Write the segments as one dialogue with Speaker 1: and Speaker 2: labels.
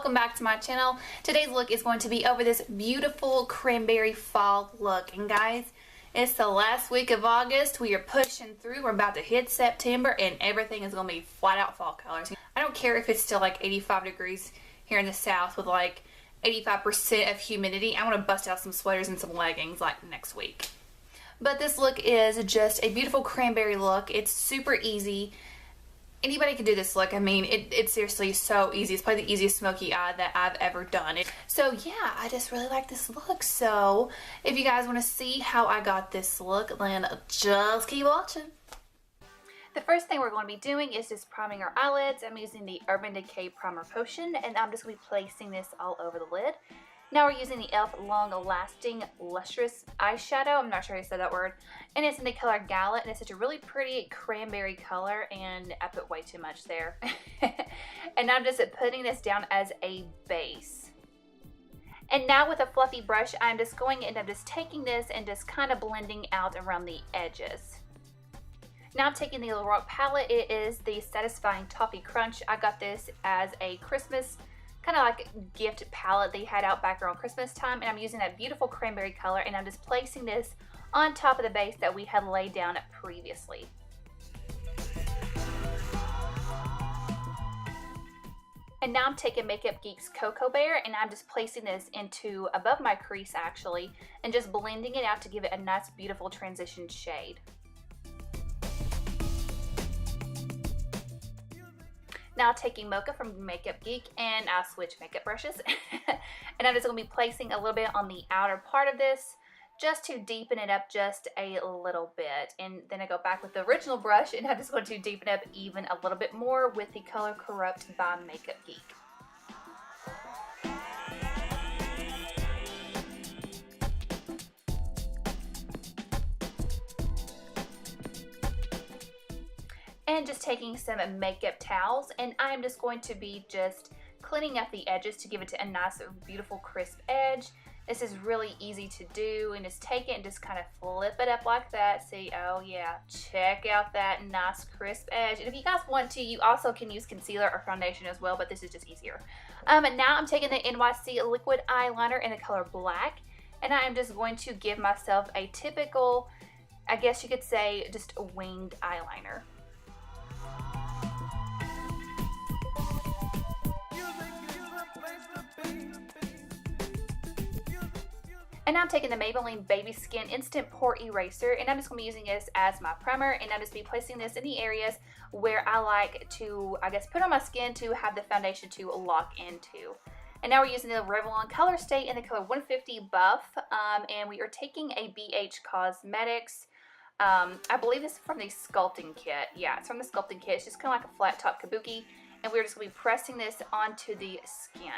Speaker 1: welcome back to my channel. Today's look is going to be over this beautiful cranberry fall look. And guys, it's the last week of August. We are pushing through. We're about to hit September and everything is going to be flat out fall colors. I don't care if it's still like 85 degrees here in the south with like 85% of humidity. I want to bust out some sweaters and some leggings like next week. But this look is just a beautiful cranberry look. It's super easy. Anybody can do this look. I mean, it's seriously so easy. It's probably the easiest smoky eye that I've ever done. So yeah, I just really like this look. So if you guys want to see how I got this look, then just keep watching. The first thing we're going to be doing is just priming our eyelids. I'm using the Urban Decay Primer Potion, and I'm just going to be placing this all over the lid. Now we're using the e.l.f. Long Lasting Lustrous Eyeshadow. I'm not sure how to say that word. And it's in the color Gala, and it's such a really pretty cranberry color, and I put way too much there. And I'm just putting this down as a base. And now with a fluffy brush, I'm just going and I'm just taking this and just kind of blending out around the edges. Now I'm taking the Lorac palette. It is the Satisfying Toffee Crunch. I got this as a Christmas kind of like gift palette they had out back around Christmas time, and I'm using that beautiful cranberry color, and I'm just placing this on top of the base that we had laid down previously. And now I'm taking Makeup Geek's Cocoa Bear, and I'm just placing this into above my crease actually, and just blending it out to give it a nice beautiful transition shade. Now taking Mocha from Makeup Geek, and I'll switch makeup brushes. And I'm just going to be placing a little bit on the outer part of this just to deepen it up just a little bit. And then I go back with the original brush, and I'm just going to deepen up even a little bit more with the color Corrupt by Makeup Geek. And just taking some makeup towels, and I'm just going to be just cleaning up the edges to give it a nice beautiful crisp edge. This is really easy to do, and just take it and just kind of flip it up like that. See, oh yeah, check out that nice crisp edge. And if you guys want to, you also can use concealer or foundation as well, but this is just easier. And now I'm taking the NYX liquid eyeliner in the color Black, and I am just going to give myself a typical, I guess you could say, just a winged eyeliner. And I'm taking the Maybelline Baby Skin Instant Pore Eraser, and I'm just going to be using this as my primer, and I'm just be placing this in the areas where I like to, I guess, put on my skin to have the foundation to lock into. And now we're using the Revlon Colorstay in the color 150 Buff, and we are taking a BH Cosmetics. I believe this is from the sculpting kit. Yeah, it's from the sculpting kit. It's just kind of like a flat top kabuki, and we're just going to be pressing this onto the skin.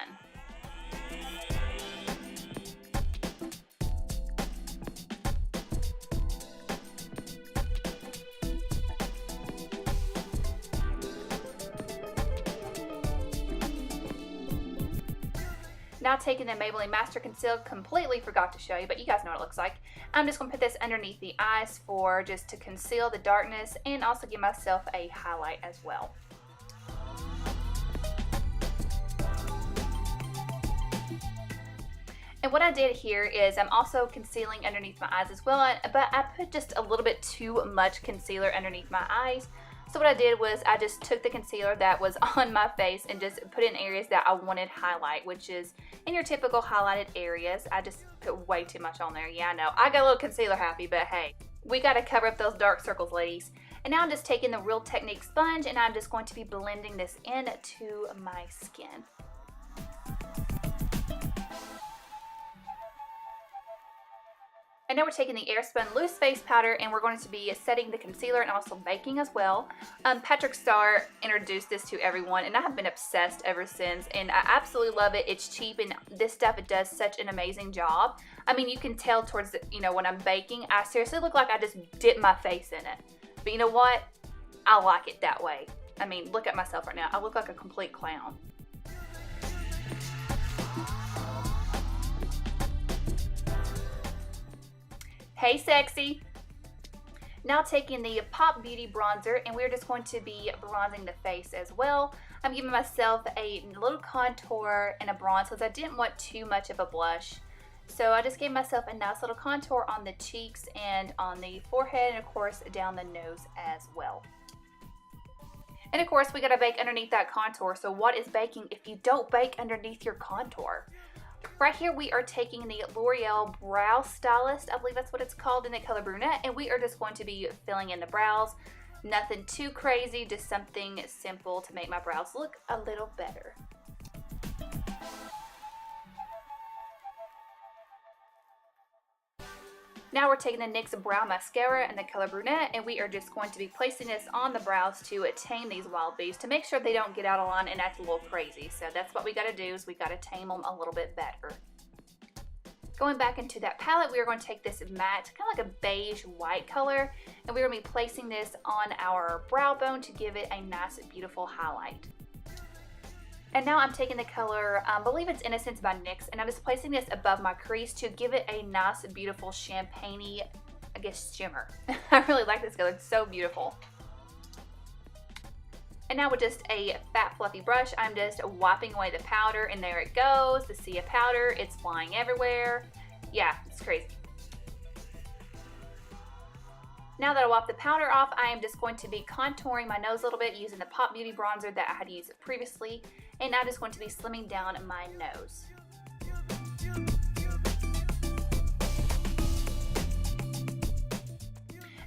Speaker 1: Now taking the Maybelline Master Conceal, completely forgot to show you, but you guys know what it looks like. I'm just going to put this underneath the eyes for just to conceal the darkness and also give myself a highlight as well. And what I did here is I'm also concealing underneath my eyes as well, but I put just a little bit too much concealer underneath my eyes. So what I did was I just took the concealer that was on my face and just put it in areas that I wanted highlight, which is in your typical highlighted areas. I just put way too much on there. Yeah, I know. I got a little concealer happy, but hey, we got to cover up those dark circles, ladies. And now I'm just taking the Real Technique sponge, and I'm just going to be blending this into my skin. And now we're taking the Spun Loose Face Powder, and we're going to be setting the concealer and also baking as well. Patrick Starr introduced this to everyone, and I have been obsessed ever since, and I absolutely love it. It's cheap, and this stuff, it does such an amazing job. I mean, you can tell towards the, when I'm baking, I seriously look like I just dipped my face in it. But you know what? I like it that way. I mean, look at myself right now. I look like a complete clown. Hey, sexy. Now taking the Pop Beauty bronzer, and we're just going to be bronzing the face as well. I'm giving myself a little contour and a bronze because I didn't want too much of a blush. So I just gave myself a nice little contour on the cheeks and on the forehead, and of course down the nose as well. And of course we gotta bake underneath that contour. So what is baking if you don't bake underneath your contour? Right here we are taking the L'Oreal Brow Stylist, I believe that's what it's called, in the color Brunette, and we are just going to be filling in the brows. Nothing too crazy, just something simple to make my brows look a little better. Now we're taking the NYX Brow Mascara in the color Brunette, and we are just going to be placing this on the brows to tame these wild bees, to make sure they don't get out of line and act a little crazy. So that's what we got to do, is we got to tame them a little bit better. Going back into that palette, we are going to take this matte, kind of like a beige white color, and we're going to be placing this on our brow bone to give it a nice, beautiful highlight. And now I'm taking the color, I believe it's Innocence by NYX, and I'm just placing this above my crease to give it a nice, beautiful champagne-y, I guess, shimmer. I really like this color, it's so beautiful. And now with just a fat, fluffy brush, I'm just wiping away the powder, and there it goes, the sea of powder, it's flying everywhere. Yeah, it's crazy. Now that I wipe the powder off, I am just going to be contouring my nose a little bit using the Pop Beauty bronzer that I had used previously, and I'm just going to be slimming down my nose.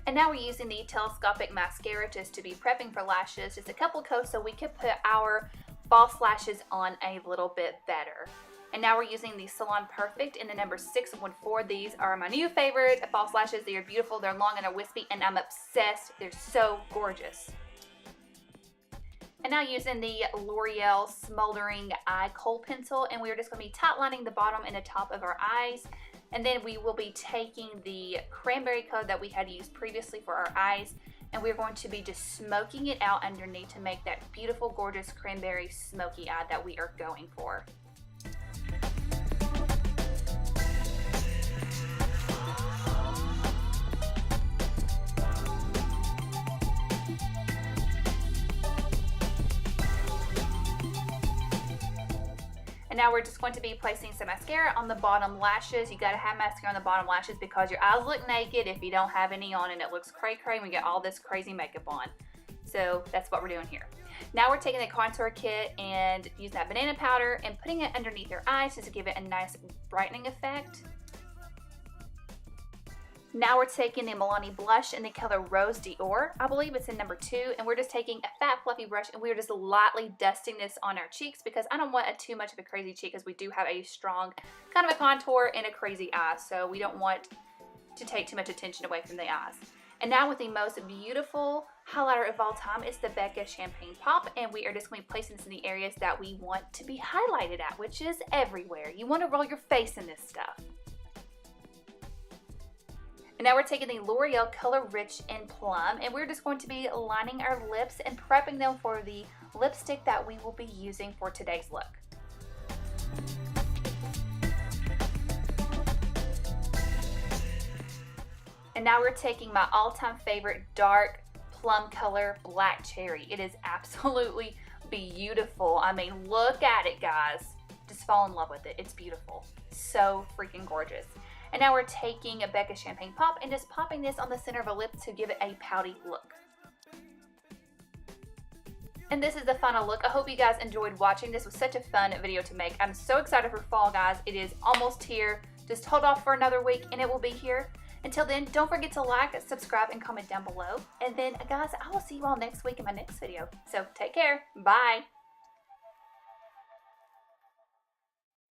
Speaker 1: And now we're using the telescopic mascara just to be prepping for lashes, just a couple coats so we could put our false lashes on a little bit better. And now we're using the Salon Perfect in the number 614. These are my new favorite false lashes. They are beautiful, they're long and they're wispy, and I'm obsessed. They're so gorgeous. And now using the L'Oreal Smoldering Eye Kohl Pencil, and we are just going to be top lining the bottom and the top of our eyes. And then we will be taking the Cranberry color that we had used previously for our eyes, and we're going to be just smoking it out underneath to make that beautiful, gorgeous cranberry smoky eye that we are going for. And now we're just going to be placing some mascara on the bottom lashes. You gotta have mascara on the bottom lashes because your eyes look naked if you don't have any on, and it looks cray-cray when we get all this crazy makeup on. So that's what we're doing here. Now we're taking the contour kit and using that banana powder and putting it underneath your eyes just to give it a nice brightening effect. Now we're taking the Miliani blush in the color Rose d'Or. I believe it's in number 2, and we're just taking a fat fluffy brush and we're just lightly dusting this on our cheeks because I don't want too much of a crazy cheek, because we do have a strong kind of a contour and a crazy eye, so we don't want to take too much attention away from the eyes. And now with the most beautiful highlighter of all time, it's the Becca Champagne Pop, and we are just going to be placing this in the areas that we want to be highlighted at, which is everywhere. You want to roll your face in this stuff. And now we're taking the L'Oreal Color Riche in Plum, and we're just going to be lining our lips and prepping them for the lipstick that we will be using for today's look. And now we're taking my all-time favorite dark plum color, Black Cherry. It is absolutely beautiful. I mean, look at it, guys. Just fall in love with it. It's beautiful. So freaking gorgeous. And now we're taking a Becca Champagne Pop and just popping this on the center of a lip to give it a pouty look. And this is the final look. I hope you guys enjoyed watching. This was such a fun video to make. I'm so excited for fall, guys. It is almost here. Just hold off for another week and it will be here. Until then, don't forget to like, subscribe, and comment down below. And then, guys, I will see you all next week in my next video. So take care. Bye.